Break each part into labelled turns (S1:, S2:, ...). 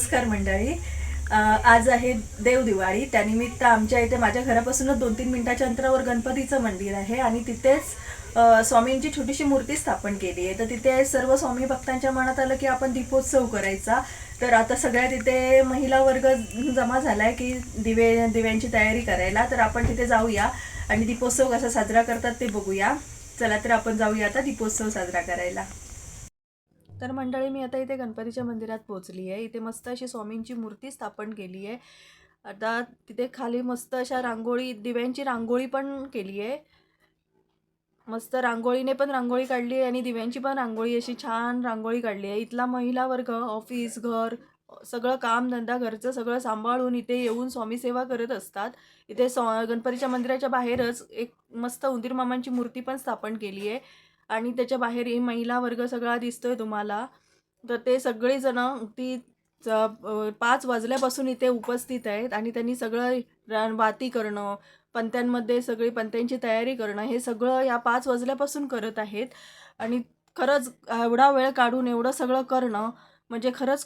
S1: नमस्कार मंडळी. आज आहे देवदिवाळी. त्यानिमित्त आमच्या इथे माझ्या घरापासूनच 2-3 मिनिटाच्या अंतरावर गणपतीचं मंदिर आहे आणि तिथेच स्वामींची छोटीशी मूर्ती स्थापन केली आहे. तर तिथे सर्व स्वामी भक्तांच्या मनात आलं की आपण दीपोत्सव करायचा. तर आता सगळ्या तिथे महिला वर्ग जमा झालाय की दिव्यांची तयारी करायला. तर आपण तिथे जाऊया आणि दीपोत्सव कसा साजरा करतात ते बघूया. चला तर आपण जाऊया आता दीपोत्सव साजरा करायला. तर मंडळी, मी आता इथे गणपतीच्या मंदिरात पोहोचली आहे. इथे मस्त अशी स्वामींची मूर्ती स्थापन केली आहे. आता तिथे खाली मस्त अशा रांगोळी, दिव्यांची रांगोळी पण केली आहे. मस्त रांगोळीने पण रांगोळी काढली आहे आणि दिव्यांची पण रांगोळी, अशी छान रांगोळी काढली आहे. इथला महिला वर्ग ऑफिस, घर, सगळं कामधंदा घरचं सगळं सांभाळून इथे येऊन स्वामी सेवा करत असतात. इथे गणपतीच्या मंदिराच्या बाहेरच एक मस्त उंदीर मामांची मूर्ती पण स्थापन केली आहे आणि त्याच्या बाहेर ही महिला वर्ग सगळा दिसतोय तुम्हाला. तर ते सगळेजण ती 5 वाजल्यापासून इथे उपस्थित आहेत आणि त्यांनी सगळं वाती करणं, पंत्यांमध्ये सगळी पंत्यांची तयारी करणं, हे सगळं या 5 वाजल्यापासून करत आहेत. आणि खरंच एवढा वेळ काढून एवढं सगळं करणं म्हणजे खरंच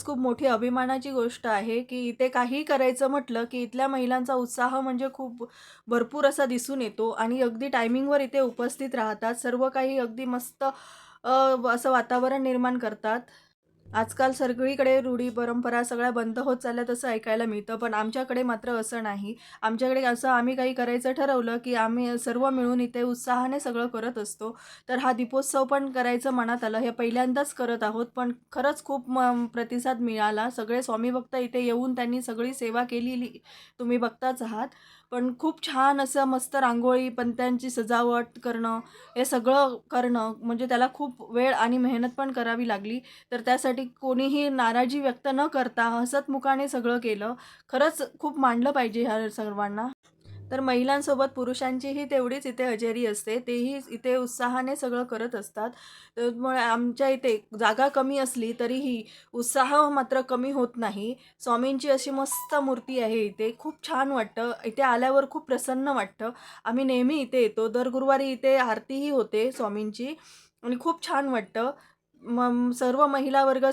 S1: खूप मोठी अभिमानाची गोष्ट आहे की इथे काही करायचं म्हटलं की इथल्या महिलांचा उत्साह म्हणजे खूप भरपूर असा दिसून येतो आणि अगदी टायमिंगवर इथे उपस्थित राहतात. सर्व काही अगदी मस्त असं वातावरण निर्माण करतात. आजकाल सगळीकडे रूढी परंपरा सगळ्या बंद होत चालल्यात असं ऐकायला मिळतं, पण आमच्याकडे मात्र असं नाही. आमच्याकडे असं आम्ही काही करायचं ठरवलं की आम्ही सर्व मिळून इथे उत्साहाने सगळं करत असतो. तर हा दीपोत्सव पण करायचं मनात आलं. हे पहिल्यांदाच करत आहोत, पण खरंच खूप प्रतिसाद मिळाला. सगळे स्वामी भक्त इथे येऊन त्यांनी सगळी सेवा केलेली तुम्ही बघताच आहात. पण खूप छान असं मस्त रांगोळी, पणत्यांची सजावट करणं, हे सगळं करणं म्हणजे त्याला खूप वेळ आणि मेहनत पण करावी लागली. तर त्यासाठी कोणीही नाराजी व्यक्त न करता हसतमुखाने सगळं केलं. खरंच खूप मानलं पाहिजे ह्या सर्वांना. तर महिलांसोबत पुरुषांचीही तेवढीच इथे हजेरी असते. तेही इथे उत्साहाने सगळं करत असतात. त्यामुळे आमच्या इथे जागा कमी असली तरीही उत्साह मात्र कमी होत नाही. स्वामींची अशी मस्त मूर्ती आहे इथे. खूप छान वाटतं. इथे आल्यावर खूप प्रसन्न वाटतं. आम्ही नेहमी इथे येतो. दर गुरुवारी इथे आरतीही होते स्वामींची आणि खूप छान वाटतं. मग सर्व महिला वर्ग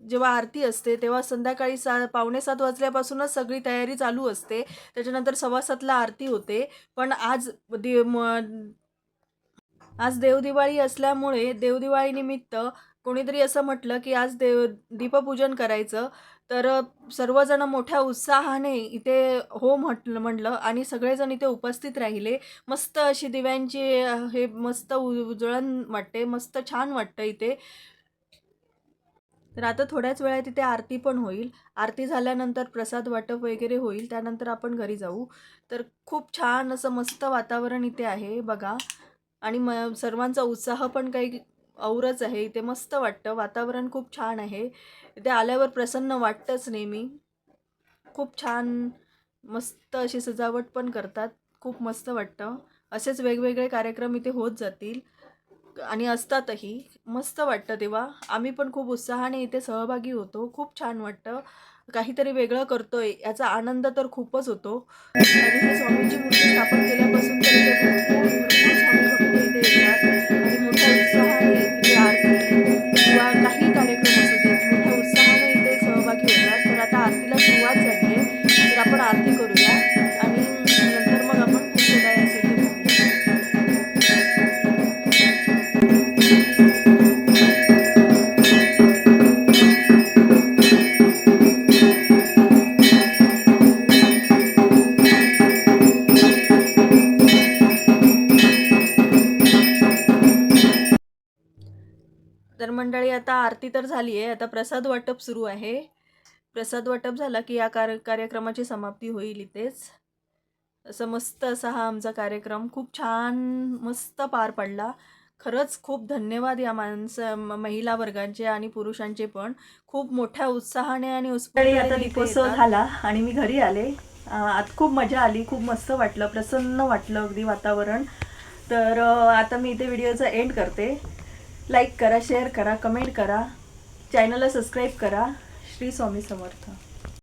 S1: जेव्हा आरती असते तेव्हा संध्याकाळी 6:45 वाजल्यापासूनच सगळी तयारी चालू असते. त्याच्यानंतर 6:15ला आरती होते. पण आज देवदिवाळी असल्यामुळे देवदिवाळीनिमित्त कोणीतरी असं म्हटलं की आज दीपपूजन करायचं. तर सर्वजण मोठ्या उत्साहाने इथे हो म्हणलं आणि सगळेजण इथे उपस्थित राहिले. मस्त अशी दिव्यांची हे मस्त उजळण वाटते, मस्त छान वाटतं इथे. तर आता थोड्याच वेळात इथे आरती पण होईल. आरती झाल्यानंतर प्रसाद वाटप वगैरे होईल. त्यानंतर आपण घरी जाऊ. तर खूप छान असं मस्त वातावरण इथे आहे बघा. आणि सर्वांचा उत्साह पण काही औरच आहे. इथे मस्त वाटतं. वातावरण खूप छान आहे. इथे आल्यावर प्रसन्न वाटतंच नेहमी. खूप छान मस्त अशी सजावट पण करतात. खूप मस्त वाटतं. असेच वेगवेगळे कार्यक्रम इथे होत जातील आणि असतातही. मस्त वाटतं तेव्हा. आम्ही पण खूप उत्साहाने इथे सहभागी होतो. खूप छान वाटतं. काहीतरी वेगळं करतोय याचा आनंद तर खूपच होतो. आणि हे स्वामींची मूर्ती स्थापन केल्यापासून तर इथे भरपूर स्वामी भक्त इथे येतात आणि मोठ्या उत्साहाने इथे आरती किंवा काही कार्यक्रम असू देत, मोठ्या उत्साहाने इथे सहभागी होतात. तर आता आरतीला सुरुवात झाली आहे. तर आपण आरती करूया आणि नंतर मग आपण पुढचं काय असेल ते बघूया. तर मंडळी, आता आरती तर झाली आहे. आता प्रसाद वाटप सुरू आहे. प्रसाद वाटप झाला की या कार्यक्रमाची समाप्ती होईल इथेच. असं मस्त असा हा आमचा कार्यक्रम खूप छान मस्त पार पडला. खरंच खूप धन्यवाद या महिला वर्गांचे आणि पुरुषांचे पण. खूप मोठ्या उत्साहाने आणि आता दीपोत्सव झाला आणि मी घरी आले. आज खूप मजा आली. खूप मस्त वाटलं, प्रसन्न वाटलं अगदी वातावरण. तर आता मी इथे व्हिडिओचा एंड करते. लाईक करा, शेअर करा, कमेंट करा, चॅनलला सबस्क्राईब करा. श्री स्वामी समर्थ.